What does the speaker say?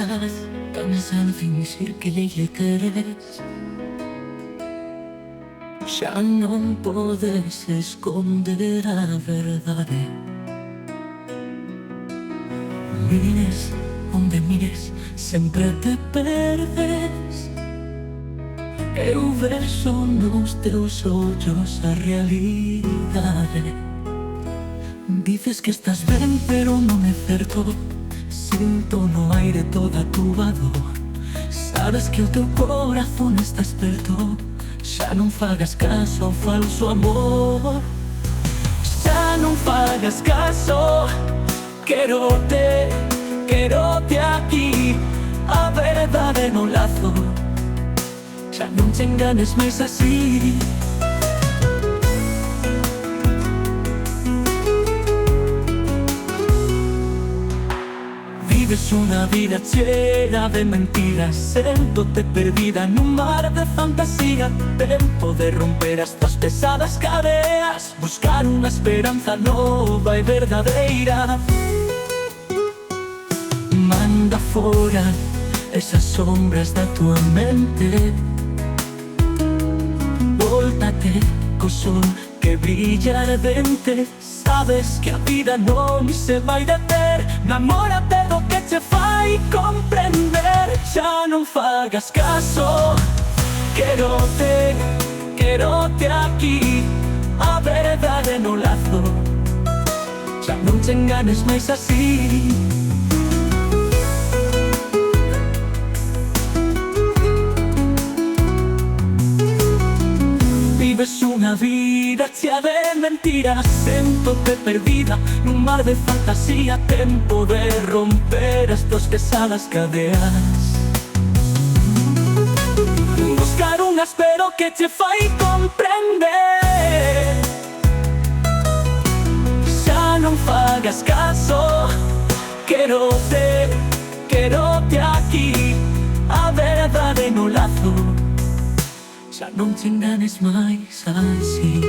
pensar que al finir que lle queres. Xa non podes esconder a verdade. Mires onde mires, sempre te perdes. Eu vexo nos teus ollos a realidade. Dices que estás ben, pero non é certo. Sinto no aire toda a túa dor. Sabes que o teu corazón está esperto. Xa non fagas caso ao falso amor. Xa non fagas caso. Quérote aquí. A verdade no lazo. Xa non te enganes máis así. Vives unha vida chea de mentiras. Séndote perdida nun mar de fantasía. Tempo de romper as tuas pesadas cadeas. Buscar unha esperanza nova e verdadeira. Manda fora esas sombras da tua mente. Vóltate co sol que brilla ardente. Sabes que a vida non se vai deter. Namórate do que che fai comprender. Xa non fagas caso. Quérote aquí. A verdade no lazo. Xa non te enganes máis así. Vives unha vida chea de mentiras. Séntote perdida nun mar de fantasía. Tempo de romper as tuas pesadas cadeas. Buscar un espero que te fai comprender. Xa non fagas caso. Quérote aquí. A verdade no lazo. Xa non te enganes máis así.